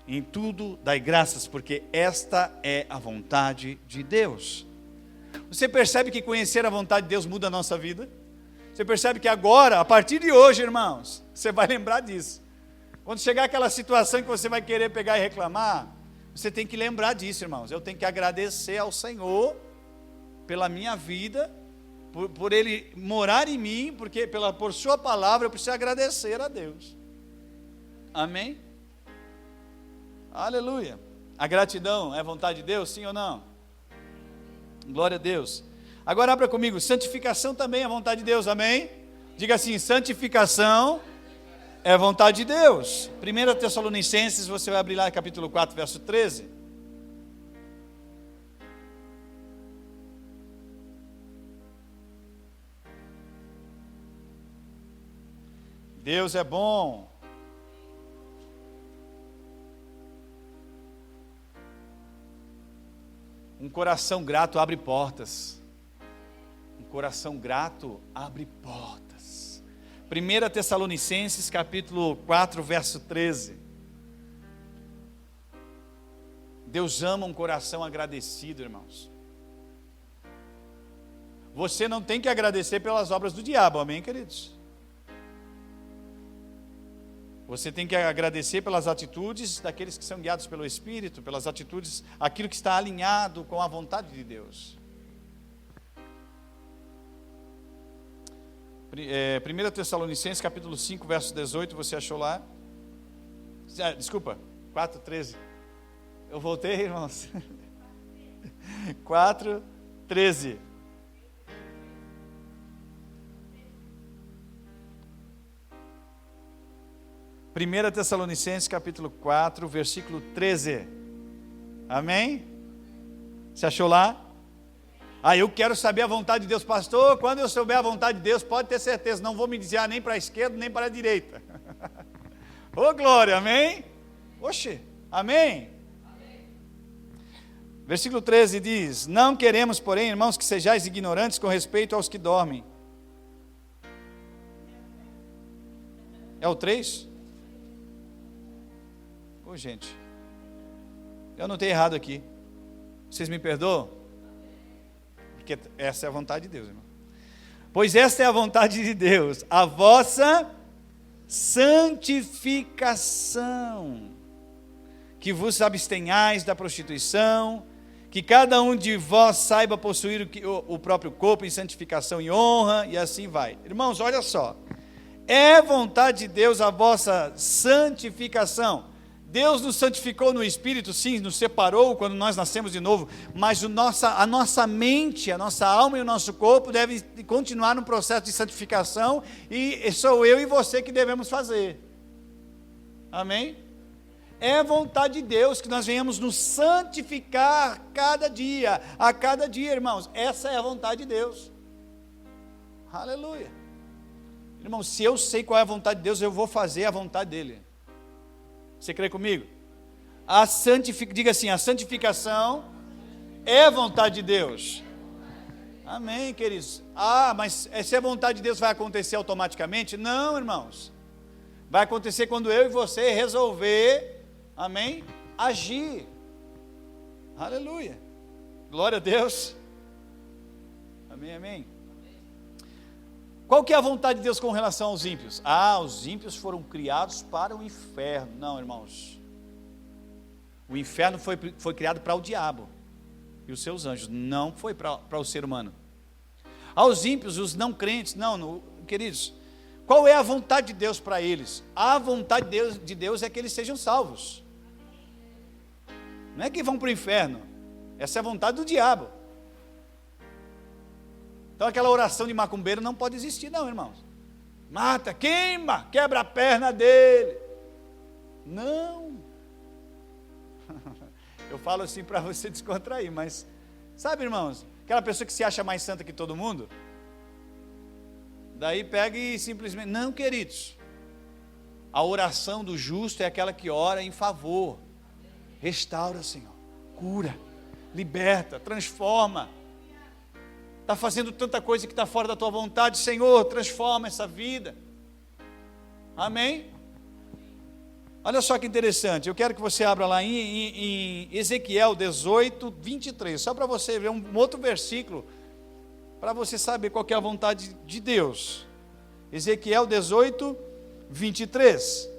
Em tudo dai graças, porque esta é a vontade de Deus. Você percebe que conhecer a vontade de Deus muda a nossa vida? Você percebe que agora, a partir de hoje, irmãos, você vai lembrar disso. Quando chegar aquela situação que você vai querer pegar e reclamar, você tem que lembrar disso, irmãos. Eu tenho que agradecer ao Senhor pela minha vida, por Ele morar em mim, porque por Sua palavra eu preciso agradecer a Deus. Amém? Aleluia. A gratidão é vontade de Deus, sim ou não? Glória a Deus. Agora abra comigo, santificação também é vontade de Deus, amém? Diga assim, santificação é vontade de Deus. 1 Tessalonicenses, você vai abrir lá capítulo 4, verso 13. Deus é bom. Um coração grato abre portas. Um coração grato abre portas. 1 Tessalonicenses capítulo 4, verso 13. Deus ama um coração agradecido, irmãos. Você não tem que agradecer pelas obras do diabo, amém, queridos? Você tem que agradecer pelas atitudes daqueles que são guiados pelo Espírito, pelas atitudes, aquilo que está alinhado com a vontade de Deus. 1 Tessalonicenses capítulo 5, verso 18, você achou lá? Desculpa, 4, 13. Eu voltei, irmãos. 4, 13. Primeira Tessalonicenses capítulo 4, versículo 13. Amém? Você achou lá? Eu quero saber a vontade de Deus, pastor. Quando eu souber a vontade de Deus, pode ter certeza, não vou me desviar nem para a esquerda, nem para a direita. Ô glória, amém? Oxe, amém? Versículo 13 diz, não queremos, porém, irmãos, que sejais ignorantes com respeito aos que dormem. É o 3? Ô gente, eu anotei errado aqui. Vocês me perdoam? Porque essa é a vontade de Deus, irmão. Pois esta é a vontade de Deus, a vossa santificação, que vos abstenhais da prostituição, que cada um de vós saiba possuir o próprio corpo em santificação e honra, e assim vai. Irmãos, olha só, é vontade de Deus a vossa santificação. Deus nos santificou no Espírito, sim, nos separou quando nós nascemos de novo, mas a nossa mente, a nossa alma e o nosso corpo devem continuar no processo de santificação, e sou eu e você que devemos fazer. Amém? É vontade de Deus que nós venhamos nos santificar a cada dia, irmãos. Essa é a vontade de Deus. Aleluia. Irmão, se eu sei qual é a vontade de Deus, eu vou fazer a vontade dEle. Você crê comigo? Diga assim, a santificação é a vontade de Deus. Amém, queridos. Mas se a vontade de Deus vai acontecer automaticamente? Não, irmãos. Vai acontecer quando eu e você resolver, amém, agir. Aleluia. Glória a Deus. Amém, amém. Qual que é a vontade de Deus com relação aos ímpios? Os ímpios foram criados para o inferno. Não, irmãos. O inferno foi criado para o diabo e os seus anjos. Não foi para o ser humano. Aos ímpios, os não crentes, queridos, qual é a vontade de Deus para eles? A vontade de Deus é que eles sejam salvos. Não é que vão para o inferno. Essa é a vontade do diabo. Então aquela oração de macumbeiro não pode existir não, irmãos. Mata, queima, quebra a perna dele. Não. Eu falo assim para você descontrair, mas sabe, irmãos, aquela pessoa que se acha mais santa que todo mundo, daí pega e simplesmente, não, queridos, a oração do justo é aquela que ora em favor, restaura, Senhor, cura, liberta, transforma. Está fazendo tanta coisa que está fora da tua vontade, Senhor, transforma essa vida. Amém? Olha só que interessante, eu quero que você abra lá em Ezequiel 18, 23, só para você ver um outro versículo, para você saber qual que é a vontade de Deus. Ezequiel 18, 23.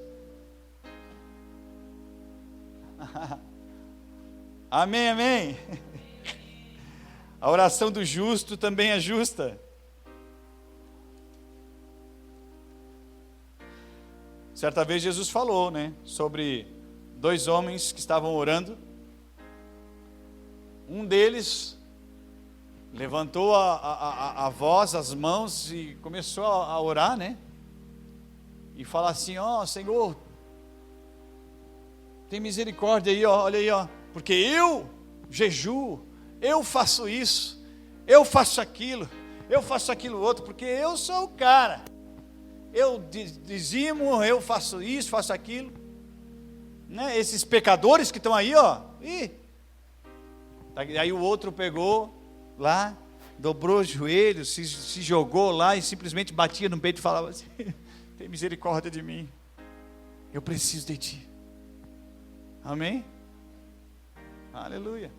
Amém, amém. A oração do justo também é justa. Certa vez Jesus falou, sobre 2 homens que estavam orando. Um deles levantou a voz, as mãos e começou a orar, e falar assim: Senhor, tem misericórdia aí, olha aí, porque eu jejuo, eu faço isso, eu faço aquilo outro, porque eu sou o cara. Eu dizimo, eu faço isso, faço aquilo. Esses pecadores que estão aí, Aí o outro pegou lá, dobrou os joelhos, se jogou lá e simplesmente batia no peito e falava assim: tem misericórdia de mim, eu preciso de ti. Amém? Aleluia.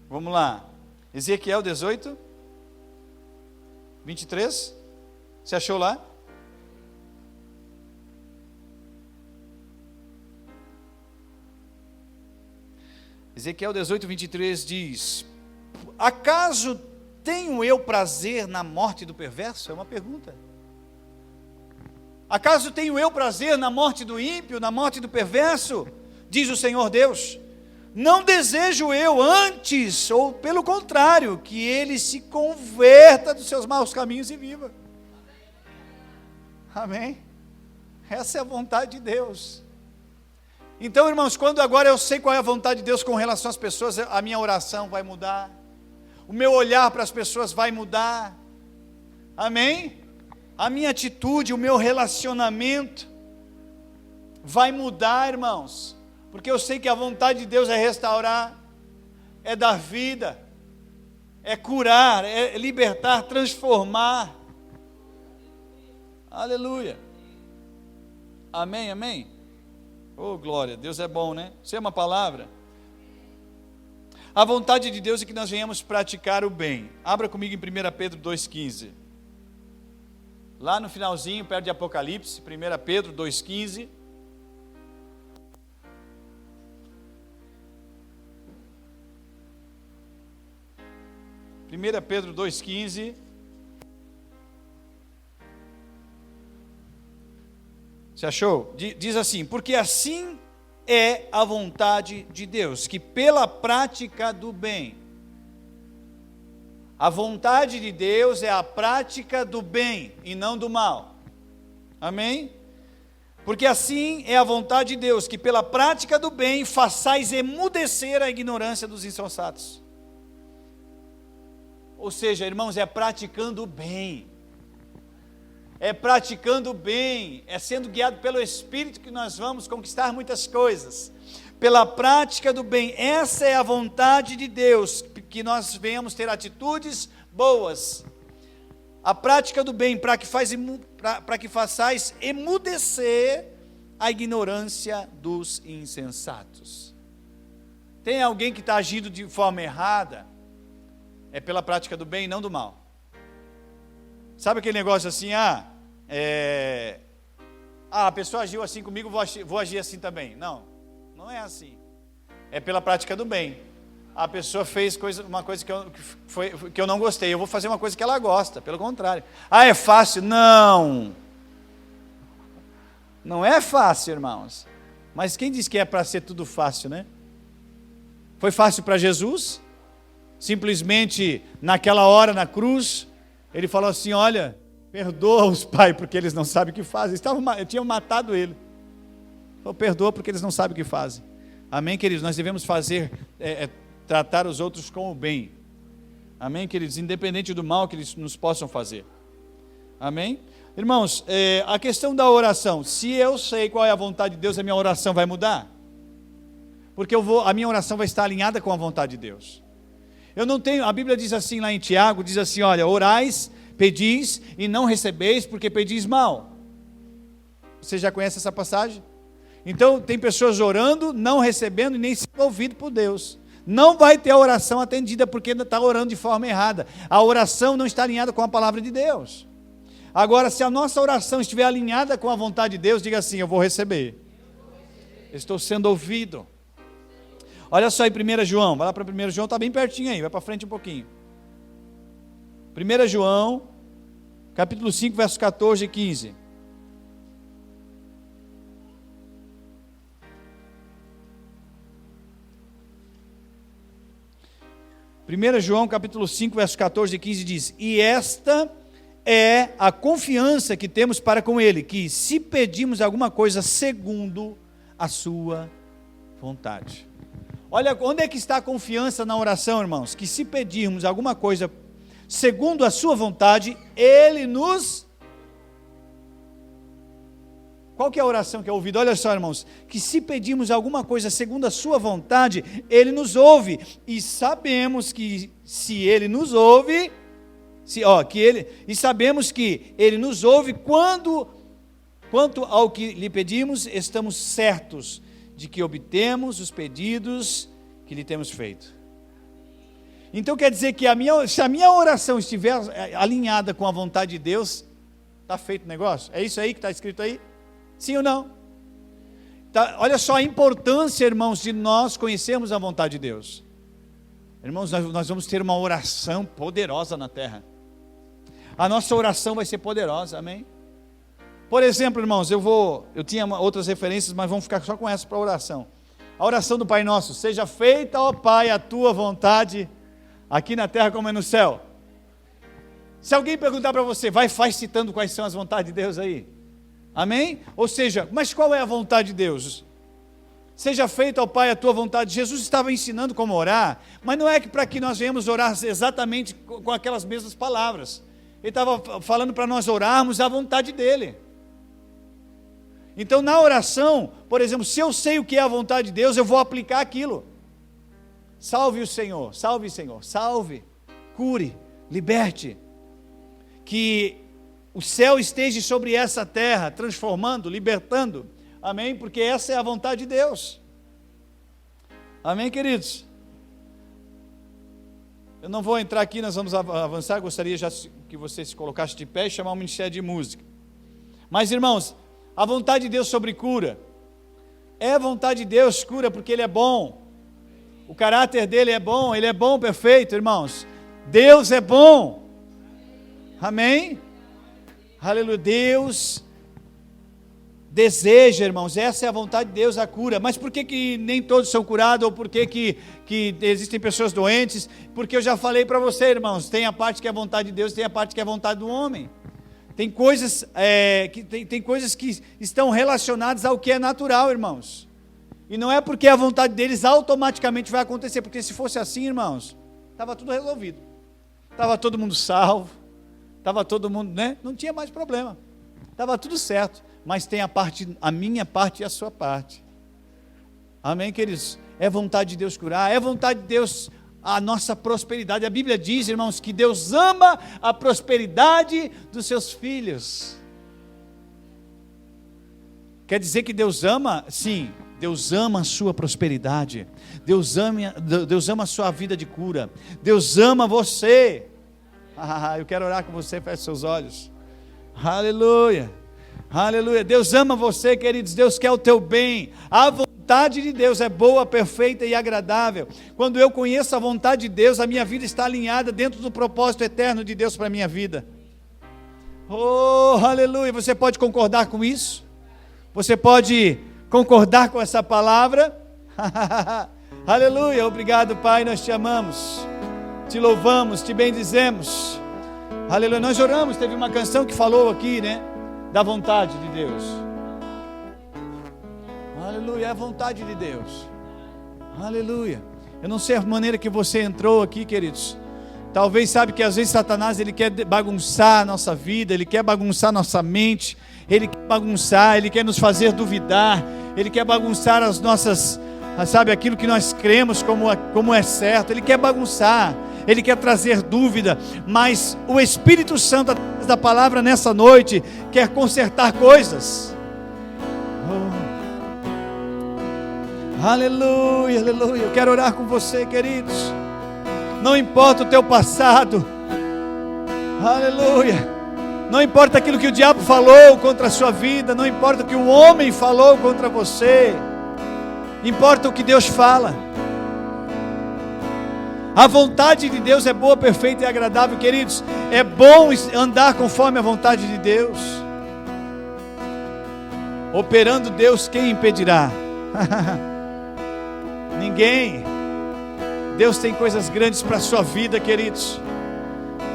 Vamos lá, Ezequiel 18, 23, você achou lá? Ezequiel 18, 23 diz: acaso tenho eu prazer na morte do perverso? É uma pergunta. Acaso tenho eu prazer na morte do ímpio, na morte do perverso? Diz o Senhor Deus. Não desejo eu antes, ou pelo contrário, que ele se converta dos seus maus caminhos e viva. Amém? Essa é a vontade de Deus. Então, irmãos, quando agora eu sei qual é a vontade de Deus com relação às pessoas, a minha oração vai mudar, o meu olhar para as pessoas vai mudar. Amém? A minha atitude, o meu relacionamento vai mudar, irmãos. Porque eu sei que a vontade de Deus é restaurar, é dar vida, é curar, é libertar, transformar. Aleluia. Amém, amém. Oh, glória, Deus é bom, Isso é uma palavra. A vontade de Deus é que nós venhamos praticar o bem. Abra comigo em 1 Pedro 2,15. Lá no finalzinho, perto de Apocalipse, 1 Pedro 2,15. 1 Pedro 2,15, Você achou? Diz assim: porque assim é a vontade de Deus, que pela prática do bem. A vontade de Deus é a prática do bem e não do mal. Amém? Porque assim é a vontade de Deus, que pela prática do bem façais emudecer a ignorância dos insensatos. Ou seja, irmãos, é praticando o bem. É praticando o bem, é sendo guiado pelo Espírito que nós vamos conquistar muitas coisas. Pela prática do bem, essa é a vontade de Deus, que nós venhamos ter atitudes boas. A prática do bem, para que façais emudecer a ignorância dos insensatos. Tem alguém que está agindo de forma errada? É pela prática do bem e não do mal. Sabe aquele negócio assim, a pessoa agiu assim comigo, vou agir assim também. Não, não é assim. É pela prática do bem. A pessoa fez uma coisa que eu não gostei, eu vou fazer uma coisa que ela gosta, pelo contrário. É fácil? Não. Não é fácil, irmãos. Mas quem diz que é para ser tudo fácil, né? Foi fácil para Jesus? Simplesmente, naquela hora, na cruz, ele falou assim: olha, perdoa-os, Pai, porque eles não sabem o que fazem. Eu tinha matado ele. Falou: perdoa porque eles não sabem o que fazem. Amém, queridos? Nós devemos tratar os outros com o bem. Amém, queridos? Independente do mal que eles nos possam fazer. Amém? Irmãos, a questão da oração. Se eu sei qual é a vontade de Deus, a minha oração vai mudar? Porque a minha oração vai estar alinhada com a vontade de Deus. A Bíblia diz assim lá em Tiago, diz assim: olha, orais, pedis e não recebeis, porque pedis mal. Você já conhece essa passagem? Então, tem pessoas orando, não recebendo e nem sendo ouvido por Deus. Não vai ter a oração atendida, porque está orando de forma errada. A oração não está alinhada com a palavra de Deus. Agora, se a nossa oração estiver alinhada com a vontade de Deus, diga assim: eu vou receber. Estou sendo ouvido. Olha só aí 1 João, vai lá para 1 João, está bem pertinho aí, vai para frente um pouquinho. 1 João, capítulo 5, versos 14 e 15. João, capítulo 5, versos 14 e 15 diz: e esta é a confiança que temos para com Ele, que se pedimos alguma coisa segundo a sua vontade. Olha, onde é que está a confiança na oração, irmãos? Que se pedirmos alguma coisa segundo a sua vontade, Ele nos... Qual que é a oração que é ouvida? Olha só, irmãos, que se pedirmos alguma coisa segundo a sua vontade, Ele nos ouve, e sabemos que se Ele nos ouve, sabemos que Ele nos ouve quanto ao que lhe pedimos, estamos certos de que obtemos os pedidos que lhe temos feito. Então quer dizer que se a minha oração estiver alinhada com a vontade de Deus, está feito o negócio? É isso aí que está escrito aí? Sim ou não? Tá, olha só a importância, irmãos, de nós conhecermos a vontade de Deus. Irmãos, nós vamos ter uma oração poderosa na terra. A nossa oração vai ser poderosa, amém? Por exemplo, irmãos, eu tinha outras referências, mas vamos ficar só com essa para a oração. A oração do Pai Nosso: seja feita, ó Pai, a tua vontade, aqui na terra como é no céu. Se alguém perguntar para você, vai citando quais são as vontades de Deus aí. Amém? Ou seja, mas qual é a vontade de Deus? Seja feita, ó Pai, a tua vontade. Jesus estava ensinando como orar, mas não é para que nós venhamos orar exatamente com aquelas mesmas palavras. Ele estava falando para nós orarmos a vontade dEle. Então, na oração, por exemplo, se eu sei o que é a vontade de Deus, eu vou aplicar aquilo. Salve o Senhor, salve, Senhor, salve, cure, liberte. Que o céu esteja sobre essa terra, transformando, libertando. Amém? Porque essa é a vontade de Deus. Amém, queridos? Eu não vou entrar aqui, nós vamos avançar. Gostaria já que você se colocasse de pé e chamar o Ministério de Música. Mas, irmãos, a vontade de Deus sobre cura, é a vontade de Deus, cura, porque Ele é bom, o caráter dEle é bom, Ele é bom, perfeito, irmãos, Deus é bom, amém? Aleluia, Deus deseja, irmãos, essa é a vontade de Deus, a cura. Mas por que nem todos são curados? Ou por que existem pessoas doentes? Porque eu já falei para você, irmãos, tem a parte que é a vontade de Deus, tem a parte que é a vontade do homem. Tem coisas, tem coisas que estão relacionadas ao que é natural, irmãos. E não é porque a vontade deles automaticamente vai acontecer, porque se fosse assim, irmãos, estava tudo resolvido. Estava todo mundo salvo, estava todo mundo, né? Não tinha mais problema. Estava tudo certo. Mas tem a minha parte e a sua parte. Amém, queridos? É vontade de Deus curar, é vontade de Deus a nossa prosperidade. A Bíblia diz, irmãos, que Deus ama a prosperidade dos seus filhos. Quer dizer que Deus ama? Sim, Deus ama a sua prosperidade. Deus ama a sua vida de cura. Deus ama você. Eu quero orar com você, feche seus olhos. Aleluia. Aleluia. Deus ama você, queridos. Deus quer o teu bem. A vontade de Deus é boa, perfeita e agradável. Quando eu conheço a vontade de Deus, a minha vida está alinhada dentro do propósito eterno de Deus para a minha vida. Oh, aleluia. Você pode concordar com isso? Você pode concordar com essa palavra? Aleluia. Obrigado, Pai, nós te amamos, te louvamos, te bendizemos. Aleluia. Nós oramos, teve uma canção que falou aqui, né, da vontade de Deus. Aleluia, é a vontade de Deus. Aleluia. Eu não sei a maneira que você entrou aqui, queridos. Talvez sabe que às vezes Satanás ele quer bagunçar a nossa vida, ele quer bagunçar nossa mente, ele quer bagunçar, ele quer nos fazer duvidar, ele quer bagunçar as nossas, sabe, aquilo que nós cremos como é certo, ele quer bagunçar, ele quer trazer dúvida, mas o Espírito Santo, através da palavra nessa noite, quer consertar coisas. Oh. Aleluia, aleluia. Eu quero orar com você, queridos. Não importa o teu passado, aleluia, não importa aquilo que o diabo falou contra a sua vida, não importa o que o homem falou contra você, importa o que Deus fala. A vontade de Deus é boa, perfeita e agradável, queridos. É bom andar conforme a vontade de Deus. Operando Deus, quem impedirá? Ninguém. Deus tem coisas grandes para a sua vida, queridos.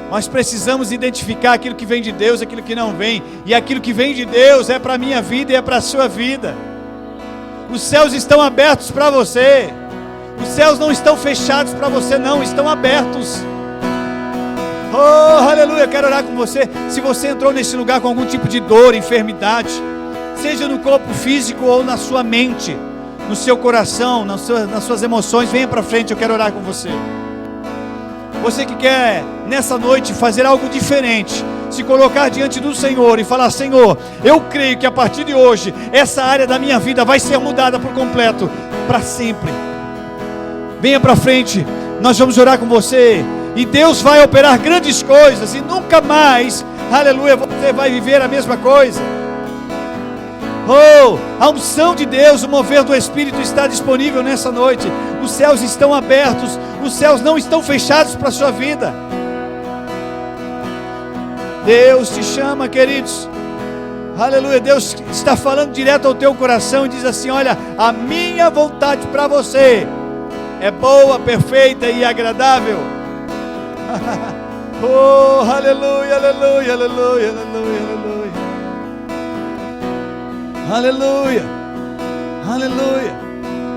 Nós precisamos identificar aquilo que vem de Deus, aquilo que não vem. E aquilo que vem de Deus é para a minha vida e é para a sua vida. Os céus estão abertos para você. Os céus não estão fechados para você, não, estão abertos. Oh, aleluia, eu quero orar com você. Se você entrou nesse lugar com algum tipo de dor, enfermidade, seja no corpo físico ou na sua mente, no seu coração, nas suas emoções, venha para frente, eu quero orar com você. Você que quer nessa noite fazer algo diferente, se colocar diante do Senhor e falar: Senhor, eu creio que a partir de hoje essa área da minha vida vai ser mudada por completo, para sempre. Venha para frente, nós vamos orar com você, e Deus vai operar grandes coisas, e nunca mais, aleluia, você vai viver a mesma coisa. Oh, a unção de Deus, o mover do Espírito está disponível nessa noite. Os céus estão abertos, os céus não estão fechados para a sua vida. Deus te chama, queridos. Aleluia, Deus está falando direto ao teu coração e diz assim: olha, a minha vontade para você é boa, perfeita e agradável. Oh, aleluia, aleluia, aleluia, aleluia, aleluia. Aleluia, aleluia.